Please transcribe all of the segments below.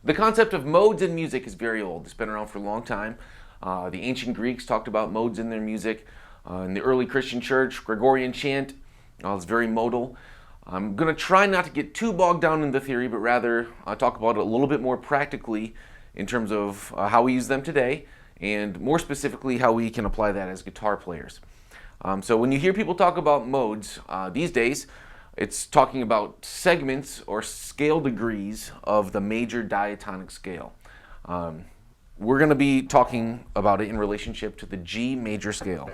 The concept of modes in music is very old. It's been around for a long time. The ancient Greeks talked about modes in their music. In the early Christian church, Gregorian chant is very modal. I'm going to try not to get too bogged down in the theory, but rather talk about it a little bit more practically in terms of how we use them today, and more specifically how we can apply that as guitar players. So when you hear people talk about modes these days, it's talking about segments or scale degrees of the major diatonic scale. We're going to be talking about it in relationship to the G major scale.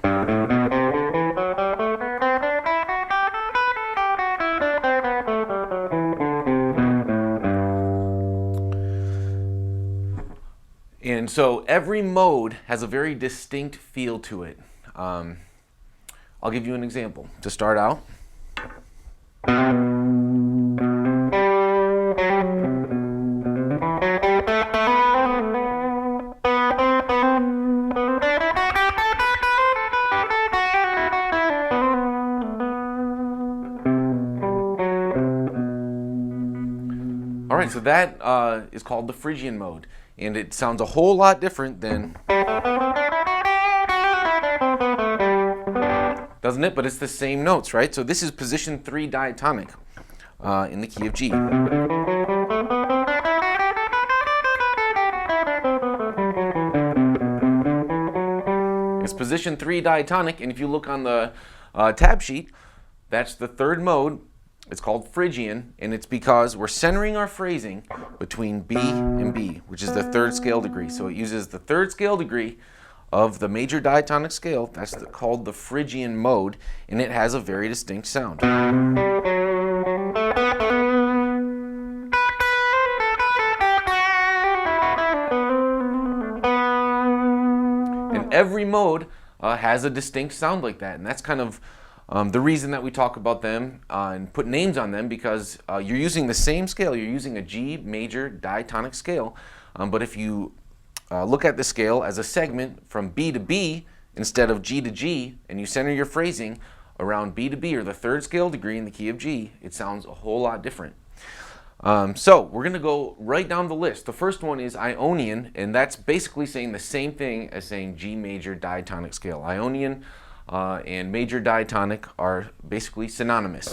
And so every mode has a very distinct feel to it. I'll give you an example to start out. All right, so that is called the Phrygian mode, and it sounds a whole lot different than, doesn't it? But it's the same notes, right? So this is position 3 diatonic in the key of G. It's position 3 diatonic, and if you look on the tab sheet, that's the third mode. It's called Phrygian, and it's because we're centering our phrasing between B and B, which is the third scale degree. So it uses the third scale degree of the major diatonic scale. That's called the Phrygian mode, and it has a very distinct sound. And every mode has a distinct sound like that, and that's kind of the reason that we talk about them and put names on them, because you're using the same scale. You're using a G major diatonic scale, but if you look at the scale as a segment from B to B instead of G to G, and you center your phrasing around B to B, or the third scale degree in the key of G, it sounds a whole lot different. So we're going to go right down the list. The first one is Ionian, and that's basically saying the same thing as saying G major diatonic scale. Ionian and major diatonic are basically synonymous.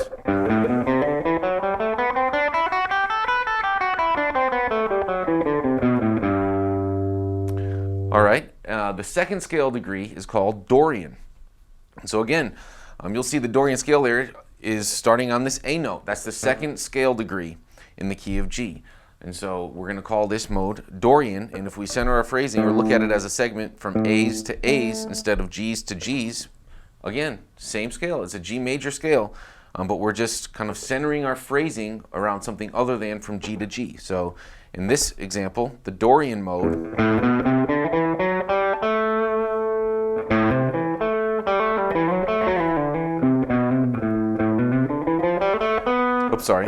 All right, the second scale degree is called Dorian. So again, you'll see the Dorian scale there is starting on this A note. That's the second scale degree in the key of G. And so we're going to call this mode Dorian, and if we center our phrasing or look at it as a segment from A's to A's instead of G's to G's, again, same scale. It's a G major scale, but we're just kind of centering our phrasing around something other than from G to G. So in this example, the Dorian mode, oops, sorry.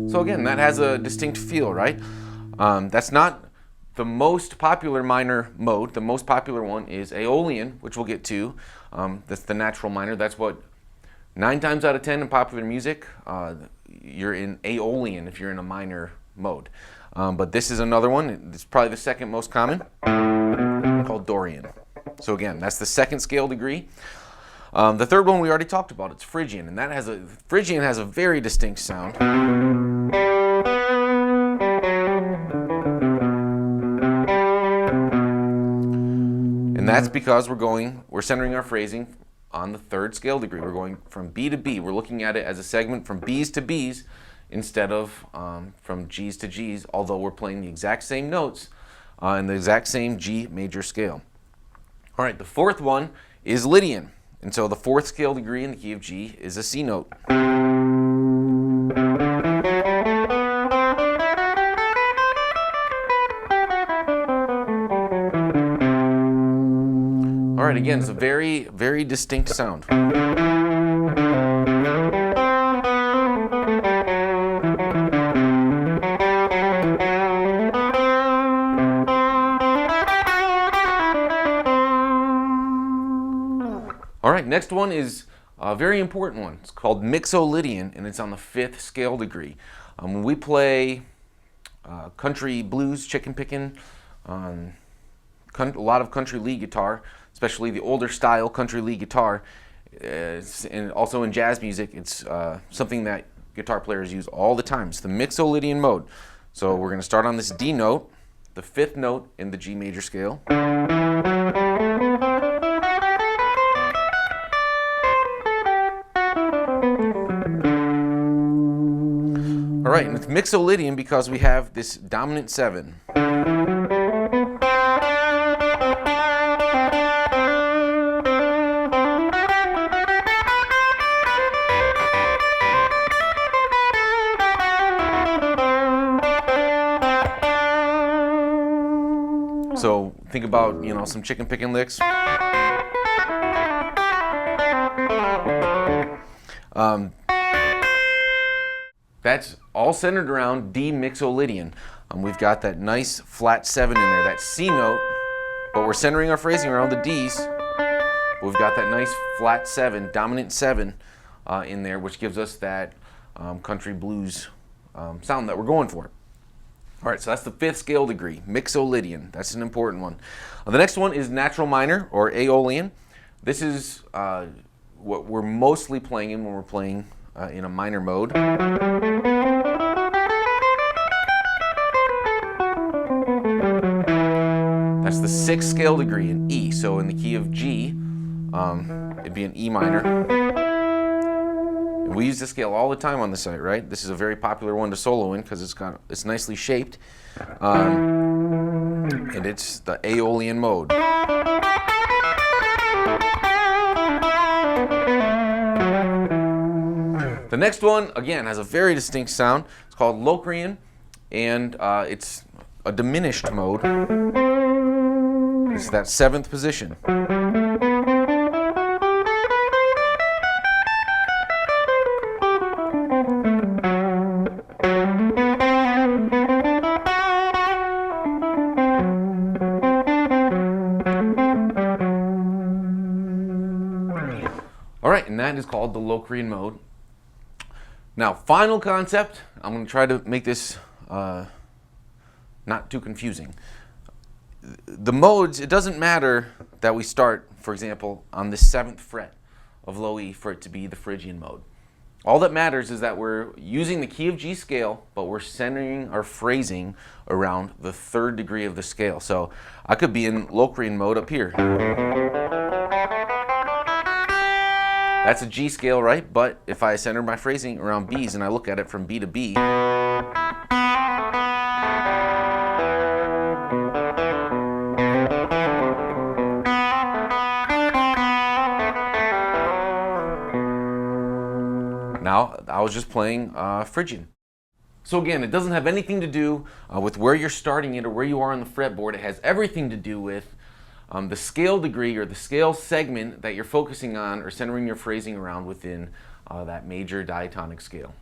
So again, that has a distinct feel, right? That's not the most popular minor mode. The most popular one is Aeolian, which we'll get to. That's the natural minor. That's what 9 times out of 10 in popular music, you're in Aeolian if you're in a minor mode. But this is another one. It's probably the second most common, called Dorian. So again, that's the second scale degree. The third one we already talked about. It's Phrygian, and Phrygian has a very distinct sound. And that's because we're centering our phrasing on the third scale degree. We're going from B to B. We're looking at it as a segment from B's to B's instead of from G's to G's, although we're playing the exact same notes in the exact same G major scale. All right, the fourth one is Lydian. And so the fourth scale degree in the key of G is a C note. All right, again, it's a very, very distinct sound. All right, next one is a very important one. It's called Mixolydian, and it's on the 5th scale degree. When we play country blues, chicken picking, a lot of country lead guitar, especially the older style country lead guitar, and also in jazz music, it's something that guitar players use all the time. It's the Mixolydian mode. So we're going to start on this D note, the 5th note in the G major scale. All right, and it's Mixolydian because we have this dominant 7. So think about, some chicken picking licks. That's all centered around D Mixolydian. We've got that nice flat 7 in there, that C note, but we're centering our phrasing around the D's. We've got that nice flat 7, dominant 7 in there, which gives us that country blues sound that we're going for. All right, so that's the 5th scale degree, Mixolydian. That's an important one. The next one is natural minor, or Aeolian. This is what we're mostly playing in when we're playing in a minor mode. That's the 6th scale degree in E. So in the key of G, it'd be an E minor. And we use this scale all the time on the site, right? This is a very popular one to solo in because it's nicely shaped. And it's the Aeolian mode. The next one, again, has a very distinct sound. It's called Locrian, and it's a diminished mode. It's that 7th position. All right, and that is called the Locrian mode. Now, final concept, I'm going to try to make this not too confusing. The modes, it doesn't matter that we start, for example, on the 7th fret of low E for it to be the Phrygian mode. All that matters is that we're using the key of G scale, but we're centering our phrasing around the 3rd degree of the scale. So I could be in Locrian mode up here. That's a G scale, right? But if I center my phrasing around B's and I look at it from B to B, now I was just playing Phrygian. So again, it doesn't have anything to do with where you're starting it or where you are on the fretboard. It has everything to do with the scale degree or the scale segment that you're focusing on or centering your phrasing around within that major diatonic scale.